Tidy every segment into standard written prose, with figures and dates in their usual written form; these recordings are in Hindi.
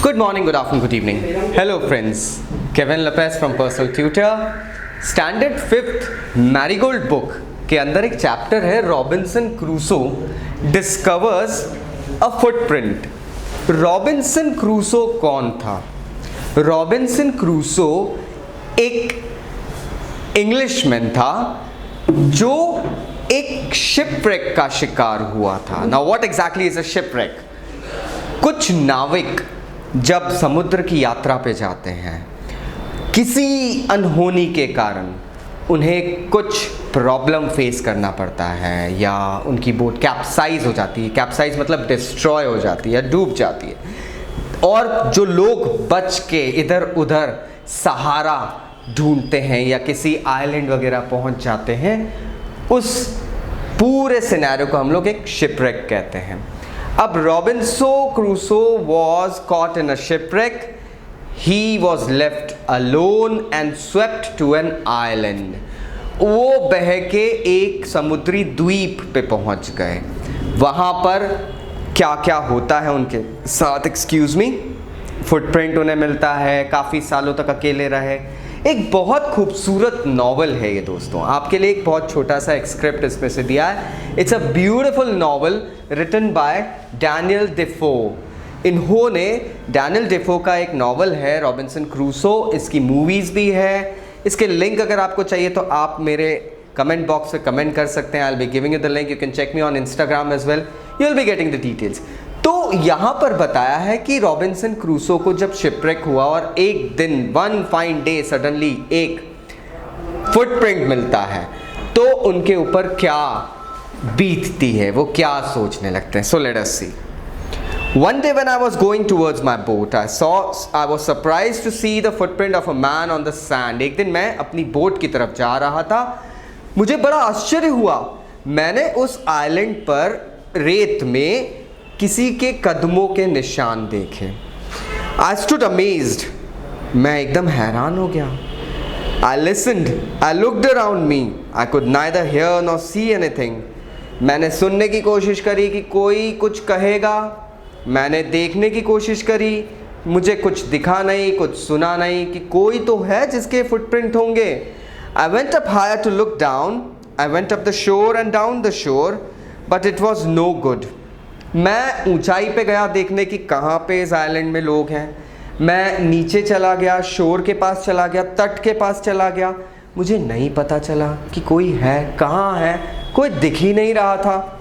Good morning, good afternoon, good evening. Hello friends, Kevin Lopez from Personal Tutor. Standard 5th Marigold book के अंदर एक चैप्टर है रॉबिन्सन क्रूसो डिस्कवर्स अ फुटप्रिंट। रॉबिन्सन क्रूसो कौन था? रॉबिन्सन क्रूसो एक इंग्लिशमैन था जो एक शिपरेक का शिकार हुआ था। Now what exactly is a shipwreck? कुछ नाविक जब समुद्र की यात्रा पे जाते हैं, किसी अनहोनी के कारण उन्हें कुछ प्रॉब्लम फेस करना पड़ता है या उनकी बोट कैप्साइज हो जाती है। कैप्साइज मतलब डिस्ट्रॉय हो जाती है, डूब जाती है, और जो लोग बच के इधर उधर सहारा ढूंढते हैं या किसी आइलैंड वगैरह पहुंच जाते हैं, उस पूरे सिनेरियो को हम लोग एक शिपरेक कहते हैं। अब Robinson Crusoe was caught in a shipwreck. He was left alone and swept to an island. वो बह के एक समुद्री द्वीप पे पहुंच गए। वहाँ पर क्या क्या होता है उनके साथ, एक्सक्यूज मी, फुटप्रिंट उन्हें मिलता है, काफ़ी सालों तक अकेले रहे। एक बहुत खूबसूरत नॉवल है ये दोस्तों, आपके लिए एक बहुत छोटा सा एक्सक्रिप्ट इसमें से दिया है। It's a beautiful novel written by Daniel Defoe. इन्होंने डैनियल डेफो का एक नॉवल है रॉबिन्सन क्रूसो, इसकी मूवीज़ भी है। इसके लिंक अगर आपको चाहिए तो आप मेरे कमेंट बॉक्स में कमेंट कर सकते हैं। I will be giving you the link, you can check me on Instagram as well, you will be getting the details. तो यहाँ पर बताया है कि रॉबिन्सन क्रूसो को जब शिपरेक हुआ और एक दिन, वन फाइन डे, सडनली एक फुटप्रिंट मिलता है, तो उनके ऊपर क्या बीतती है, वो क्या सोचने लगते हैं। So let us see. One day when I was going towards my boat, I was surprised to see the footprint of a man on the sand. एक दिन मैं अपनी बोट की तरफ जा रहा था, मुझे बड़ा आश्चर्य हुआ, मैंने उस आइलैंड पर रेत में किसी के कदमों के निशान देखे। I stood amazed. मैं एकदम हैरान हो गया। I listened. I looked around me. I could neither hear nor see anything. मैंने सुनने की कोशिश करी कि कोई कुछ कहेगा, मैंने देखने की कोशिश करी, मुझे कुछ दिखा नहीं, कुछ सुना नहीं कि कोई तो है जिसके फुटप्रिंट होंगे। I went up higher to look down. I went up the shore and down the shore, but it was no good. मैं ऊंचाई पे गया देखने की कहाँ पे इस आइलैंड में लोग हैं। मैं नीचे चला गया, शोर के पास चला गया, तट के पास चला गया, मुझे नहीं पता चला कि कोई है, कहाँ है, कोई दिख ही नहीं रहा था।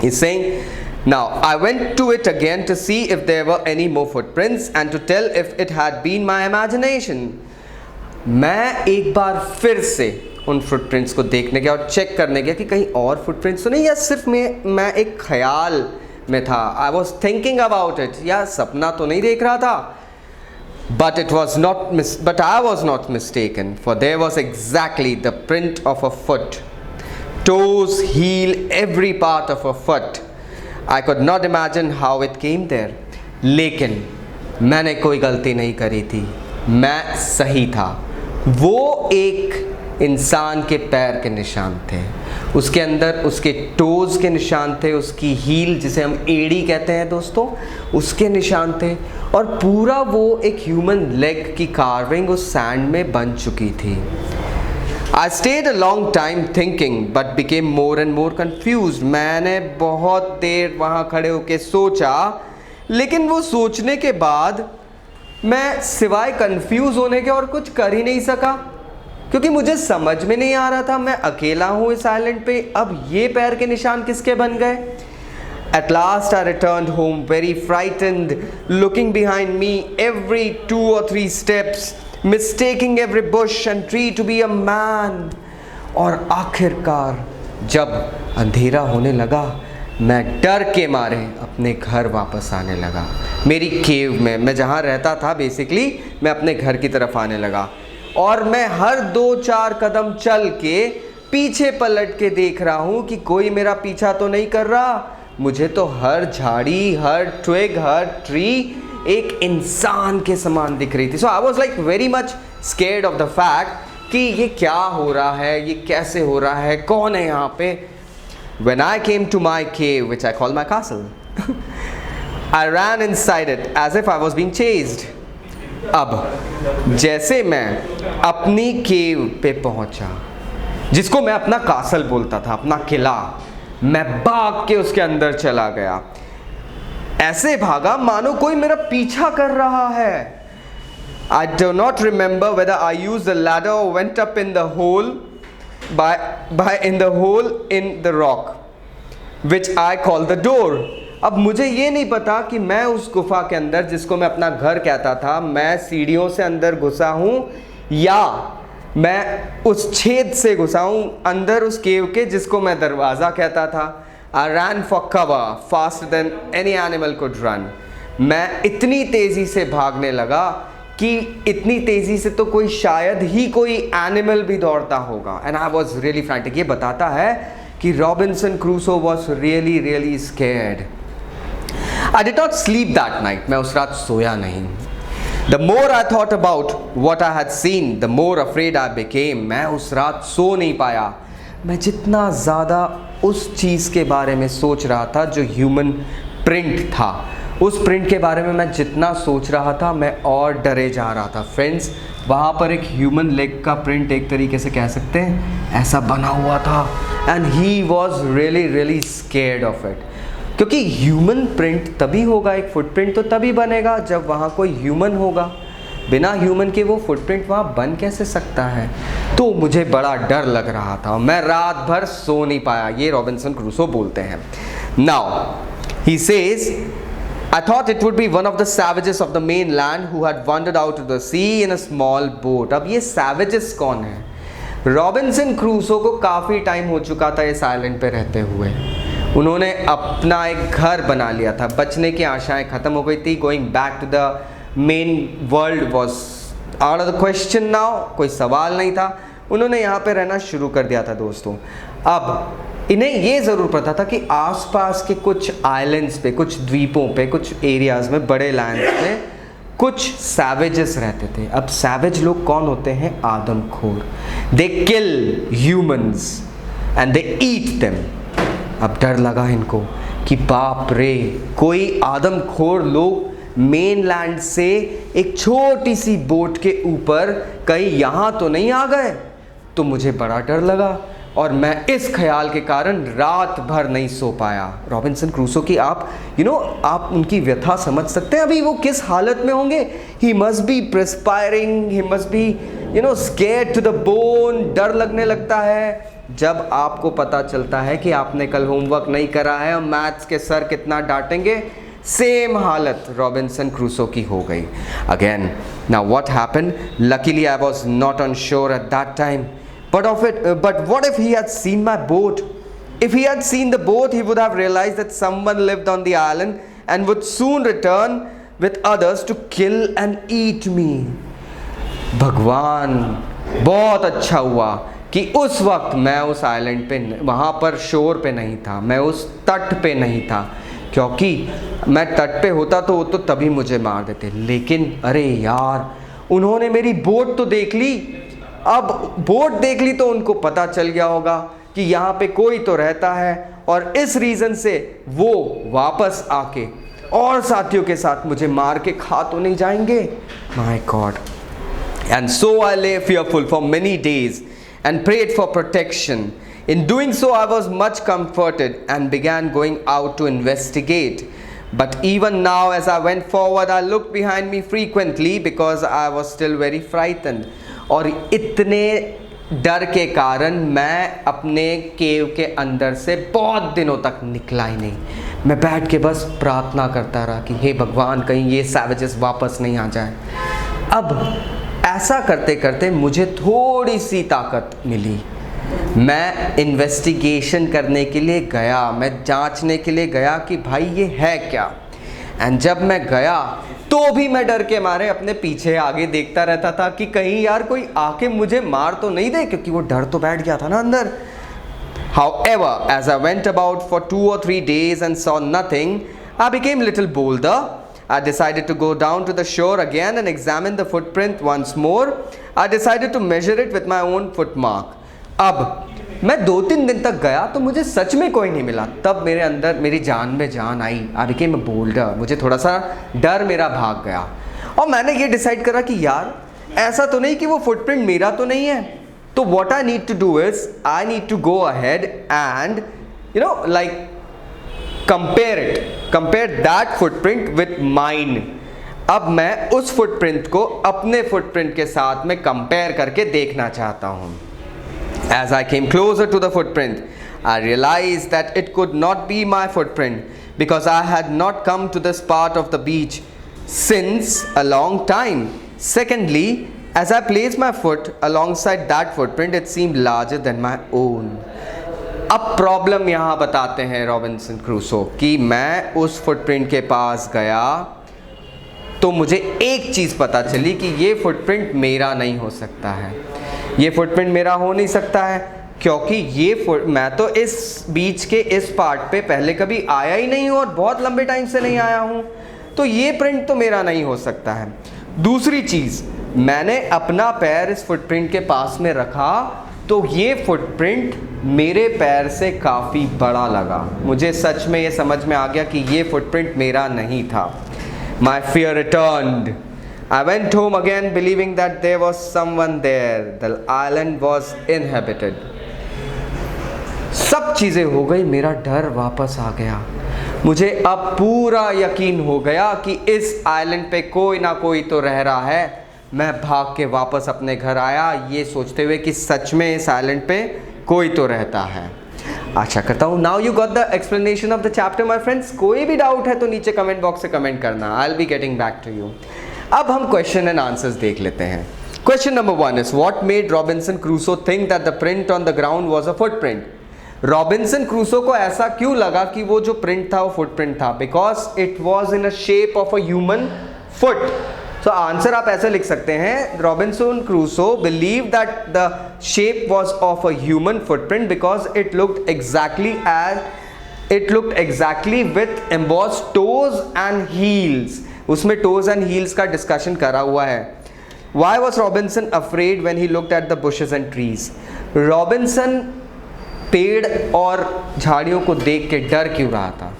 He's saying, now I went to it again to see if there were any more footprints and to tell if it had been my imagination. मैं एक बार फिर से उन फुटप्रिंट्स को देखने गया और चेक करने गया कि कहीं और फुटप्रिंट्स तो नहीं, या सिर्फ मैं एक ख्याल में था। I was thinking about it, या सपना तो नहीं देख रहा था। But I was not mistaken, for there was exactly the print of a foot. Toes, heel, every part of a foot. I could not imagine how it came there. लेकिन मैंने कोई गलती नहीं करी थी, मैं सही था। वो एक इंसान के पैर के निशान थे, उसके अंदर उसके टोज़ के निशान थे, उसकी हील जिसे हम एड़ी कहते हैं दोस्तों, उसके निशान थे, और पूरा वो एक ह्यूमन लेग की कार्विंग उस सैंड में बन चुकी थी। I stayed a long time thinking but became more and more confused. मैंने बहुत देर वहाँ खड़े होके सोचा, लेकिन वो सोचने के बाद मैं सिवाय कंफ्यूज होने के और कुछ कर ही नहीं सका, क्योंकि मुझे समझ में नहीं आ रहा था, मैं अकेला हूँ इस आइलैंड पे, अब ये पैर के निशान किसके बन गए। At last I returned home very frightened, looking behind me every 2 or 3 steps, mistaking every bush and tree to be a man. और आखिरकार जब अंधेरा होने लगा, मैं डर के मारे अपने घर वापस आने लगा। मेरी केव में, मैं जहाँ रहता था बेसिकली, मैं अपने घर की तरफ आने लगा, और मैं हर 2-4 कदम चल के पीछे पलट के देख रहा हूँ कि कोई मेरा पीछा तो नहीं कर रहा। मुझे तो हर झाड़ी, हर ट्विग, हर ट्री एक इंसान के समान दिख रही थी। So I was like very much scared of the fact कि ये क्या हो रहा है, ये कैसे हो रहा है, कौन है यहाँ पे। When I came to my cave, which I call my castle, I ran inside it as if I was being chased. अब जैसे मैं अपनी केव पे पहुंचा, जिसको मैं अपना कासल बोलता था, अपना किला, मैं भाग के उसके अंदर चला गया। ऐसे भागा मानो कोई मेरा पीछा कर रहा है। I do not remember whether I used the ladder or went up in the hole in the rock, which I call the door. अब मुझे ये नहीं पता कि मैं उस गुफा के अंदर, जिसको मैं अपना घर कहता था, मैं सीढ़ियों से अंदर घुसा हूँ या मैं उस छेद से घुसा हूँ अंदर उस केव के, जिसको मैं दरवाज़ा कहता था। I ran for cover faster than any animal could run. मैं इतनी तेज़ी से भागने लगा कि इतनी तेज़ी से तो कोई शायद ही कोई एनिमल भी दौड़ता होगा। And I was really frantic. ये बताता है कि Robinson Crusoe was really really scared. I did not sleep that night. मैं उस रात सोया नहीं। The more I thought about what I had seen the more afraid I became. मैं उस रात सो नहीं पाया। मैं जितना ज़्यादा उस चीज़ के बारे में सोच रहा था जो ह्यूमन प्रिंट था, उस प्रिंट के बारे में मैं जितना सोच रहा था, मैं और डरे जा रहा था। फ्रेंड्स, वहाँ पर एक ह्यूमन लेग का प्रिंट एक तरीके से कह सकते हैं ऐसा बना हुआ था। And he was really really scared of it. क्योंकि ह्यूमन प्रिंट तभी होगा, एक फुटप्रिंट तो तभी बनेगा जब वहाँ कोई ह्यूमन होगा। बिना ह्यूमन के वो फुटप्रिंट वहाँ बन कैसे सकता है? तो मुझे बड़ा डर लग रहा था। मैं रात भर सो नहीं पाया। ये रॉबिन्सन क्रूसो बोलते हैं। Now he says, I thought it would be one of the savages of the mainland who had wandered out to the sea in a small boat. अब ये savages कौन है? रॉबिन्सन क्रूसो को काफ़ी टाइम हो चुका था इस आइलैंड पे रहते हुए। उन्होंने अपना एक घर बना लिया था। बचने की आशाएं ख़त्म हो गई थी। Going back to the main world was out of the question now. कोई सवाल नहीं था। उन्होंने यहाँ पे रहना शुरू कर दिया था दोस्तों। अब इन्हें ये ज़रूर पता था कि आसपास के कुछ आइलैंड्स पे, कुछ द्वीपों पे, कुछ एरियाज़ में, बड़े लैंड्स में कुछ सैवेजेस रहते थे। अब सैवेज लोग कौन होते हैं? आदमखोर। They kill humans and they eat them. अब डर लगा इनको कि बाप रे, कोई आदमखोर लोग मेन लैंड से एक छोटी सी बोट के ऊपर कहीं यहाँ तो नहीं आ गए। तो मुझे बड़ा डर लगा और मैं इस ख्याल के कारण रात भर नहीं सो पाया। रॉबिन्सन क्रूसो की आप आप उनकी व्यथा समझ सकते हैं। अभी वो किस हालत में होंगे। He must be perspiring, he must be scared to the bone. डर लगने लगता है जब आपको पता चलता है कि आपने कल होमवर्क नहीं करा है और मैथ्स के सर कितना डांटेंगे। सेम हालत रॉबिन्सन क्रूसो की हो गई। Again now what happened? Luckily I was not on शोर at that time. But what if he had seen my boat? If he had seen the boat, he would have realized that someone lived on the island and would soon return with others to kill and eat me. भगवान, बहुत अच्छा हुआ कि उस वक्त मैं उस आइलैंड पे, वहाँ पर शोर पे नहीं था, मैं उस तट पे नहीं था। क्योंकि मैं तट पे होता तो वो तो तभी मुझे मार देते। लेकिन अरे यार, उन्होंने मेरी बोट तो देख ली। अब बोट देख ली तो उनको पता चल गया होगा कि यहाँ पे कोई तो रहता है, और इस रीज़न से वो वापस आके और साथियों के साथ मुझे मार के खा तो नहीं जाएंगे। My God. एंड सो आई ले fearful for many days and prayed for protection. In doing so, I was much comforted and began going out to investigate. But even now, as I went forward, I looked behind me frequently because I was still very frightened. और इतने डर के कारण मैं अपने केव के अंदर से बहुत दिनों तक निकला ही नहीं। मैं बैठ के बस प्रार्थना करता रहा कि हे भगवान, कहीं ये सैवेजेस वापस नहीं आ जाए। अब ऐसा करते करते मुझे थोड़ी सी ताकत मिली। मैं इन्वेस्टिगेशन करने के लिए गया, मैं जांचने के लिए गया कि भाई ये है क्या। एंड जब मैं गया तो भी मैं डर के मारे अपने पीछे आगे देखता रहता था कि कहीं यार कोई आके मुझे मार तो नहीं दे, क्योंकि वो डर तो बैठ गया था ना अंदर। However, as I went about for 2 or 3 days and saw nothing, I became a little bolder. I decided to go down to the shore again and examine the footprint once more. I decided to measure it with my own foot mark. अब मैं 2-3 दिन तक गया तो मुझे सच में कोई नहीं मिला। तब मेरे अंदर मेरी जान में जान आई, आई बिकेम अ बोल्डर। मुझे थोड़ा सा डर मेरा भाग गया और मैंने ये डिसाइड करा कि यार ऐसा तो नहीं कि वो फुटप्रिंट मेरा तो नहीं है। तो what I need to do is I need to go ahead and like compare that footprint with mine. अब मैं उस फुटप्रिंट को अपने फुटप्रिंट के साथ में कंपेयर करके देखना चाहता हूं। As I came closer to the footprint, I realized that it could not be my footprint because I had not come to this part of the beach since a long time. Secondly, as I placed my foot alongside that footprint, it seemed larger than my own. अब प्रॉब्लम यहाँ बताते हैं रॉबिन्सन क्रूसो कि मैं उस फुटप्रिंट के पास गया तो मुझे एक चीज़ पता चली कि ये फुटप्रिंट मेरा नहीं हो सकता है। ये फुटप्रिंट मेरा हो नहीं सकता है क्योंकि मैं तो इस बीच के इस पार्ट पे पहले कभी आया ही नहीं हूँ और बहुत लंबे टाइम से नहीं आया हूँ, तो ये प्रिंट तो मेरा नहीं हो सकता है। दूसरी चीज़, मैंने अपना पैर इस फुटप्रिंट के पास में रखा तो ये फुटप्रिंट मेरे पैर से काफ़ी बड़ा लगा। मुझे सच में ये समझ में आ गया कि ये फुटप्रिंट मेरा नहीं था। My fear returned. I went home again believing that there was someone there. The island was inhabited. सब चीज़ें हो गई, मेरा डर वापस आ गया। मुझे अब पूरा यकीन हो गया कि इस आइलैंड पे कोई ना कोई तो रह रहा है। मैं भाग के वापस अपने घर आया ये सोचते हुए कि सच में इस आइलैंड पे कोई तो रहता है। आशा करता हूँ now you got the explanation of the chapter my friends. कोई भी डाउट है तो नीचे कमेंट बॉक्स से कमेंट करना, I will be getting back to you. अब हम क्वेश्चन एंड आंसर्स देख लेते हैं। Question number 1 is what made Robinson Crusoe think that the print on the ground was a footprint. Robinson Crusoe को ऐसा क्यों लगा कि वो जो प्रिंट था वो फुटप्रिंट था? Because it was in a shape of a human foot. So answer आप ऐसे लिख सकते हैं, Robinson Crusoe believe that the shape was of a human footprint because it looked exactly with embossed toes and heels. उसमें टोज एंड हील्स का डिस्कशन करा हुआ है। Why was Robinson afraid when he looked at the bushes and trees? Robinson पेड़ और झाड़ियों को देख के डर क्यों रहा था?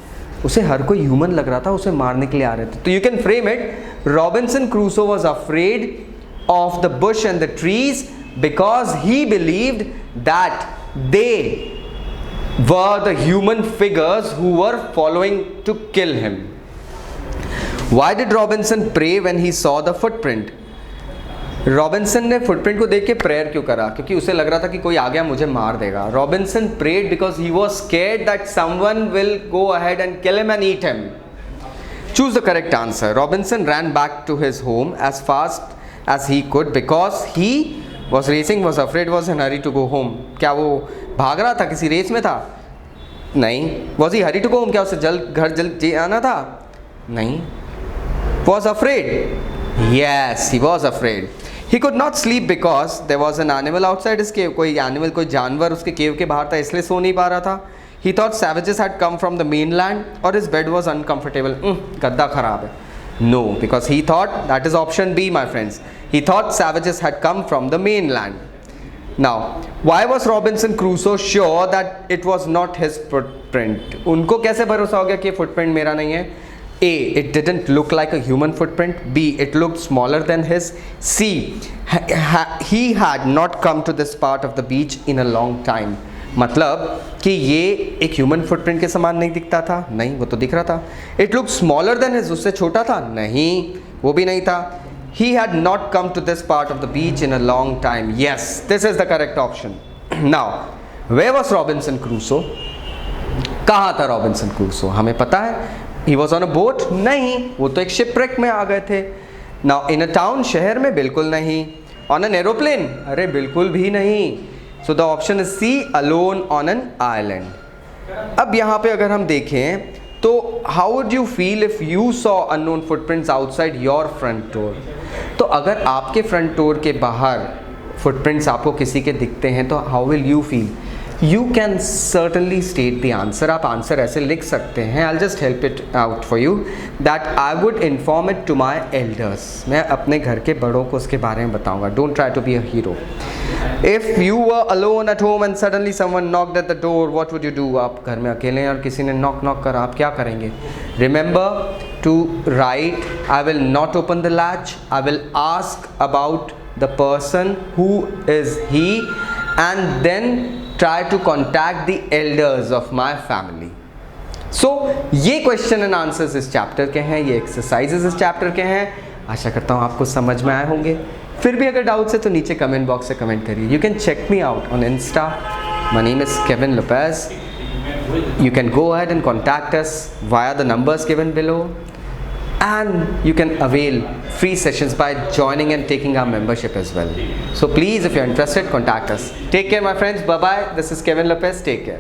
उसे हर कोई ह्यूमन लग रहा था, उसे मारने के लिए आ रहे थे। तो you can frame it, Robinson Crusoe was afraid of the Bush and the trees because he believed that they were the human figures who were following to kill him. Why did Robinson pray when he saw the footprint? Robinson ने फुटप्रिंट को देख के प्रेयर क्यों करा? क्योंकि उसे लग रहा था कि कोई आ गया मुझे मार देगा। Robinson prayed because he was scared that someone will go ahead and kill him and eat him. Choose the correct answer. Robinson ran back to his home as fast as he could because he was racing, was afraid, was in hurry to go home. क्या वो भाग रहा था, किसी रेस में था? नहीं। Was he hurry to go home? क्या उसे घर जल्द आना था? नहीं। Was afraid? Yes, he was afraid. He could not sleep because there was an animal outside his cave. कोई एनिमल, कोई जानवर उसके केव के बाहर था, इसलिए सो नहीं पा रहा था। He thought savages had come from the mainland or his bed was uncomfortable. गद्दा खराब है। No, because he thought, that is option B my friends. He thought savages had come from the mainland. Now, why was Robinson Crusoe sure that it was not his footprint? उनको कैसे भरोसा हो गया कि ये footprint मेरा नहीं है? A, it didn't look like a human footprint. B, it looked smaller than his. C, he had not come to this part of the beach in a long time. मतलब कि ये एक ह्यूमन फुटप्रिंट के समान नहीं दिखता था? नहीं, वो तो दिख रहा था। It looked smaller than his, उससे छोटा था? नहीं, वो भी नहीं था। He had not come to this part of the beach in a long time. Yes, this is the correct option. Now, where was Robinson Crusoe? कहाँ था रॉबिन्सन क्रूसो? हमें पता है। He was on a boat? नहीं, वो तो एक शिपरेक में आ गए थे। Now in a town, शहर में? बिल्कुल नहीं। On an aeroplane? अरे बिल्कुल भी नहीं। So the option is C, alone on an island. अब यहाँ पे अगर हम देखें तो how would you feel if you saw unknown footprints outside your front door? तो अगर आपके फ्रंट डोर के बाहर फुटप्रिंट्स आपको किसी के दिखते हैं तो how will you feel? You can certainly state the answer. आप आंसर ऐसे लिख सकते हैं. I'll just help it out for you. That I would inform it to my elders. मैं अपने घर के बड़ों को उसके बारे में बताऊंगा. Don't try to be a hero. If you were alone at home and suddenly someone knocked at the door, what would you do? आप घर में अकेले हैं और किसी ने knock करा, आप क्या करेंगे? Remember to write. I will not open the latch. I will ask about the person, who is he, and then try to contact the elders of my family. So ये क्वेश्चन एंड आंसर्स इस चैप्टर के हैं, ये एक्सरसाइजेस इस चैप्टर के हैं. आशा करता हूँ आपको समझ में आए होंगे. फिर भी अगर डाउट्स है तो नीचे कमेंट बॉक्स से कमेंट करिए. You can check me out on Insta. My name is Kevin Lopez. You can go ahead and contact us via the numbers given below, and you can avail free sessions by joining and taking our membership as well. So please, if you're interested, contact us. Take care, my friends. Bye bye. This is Kevin Lopez. Take care.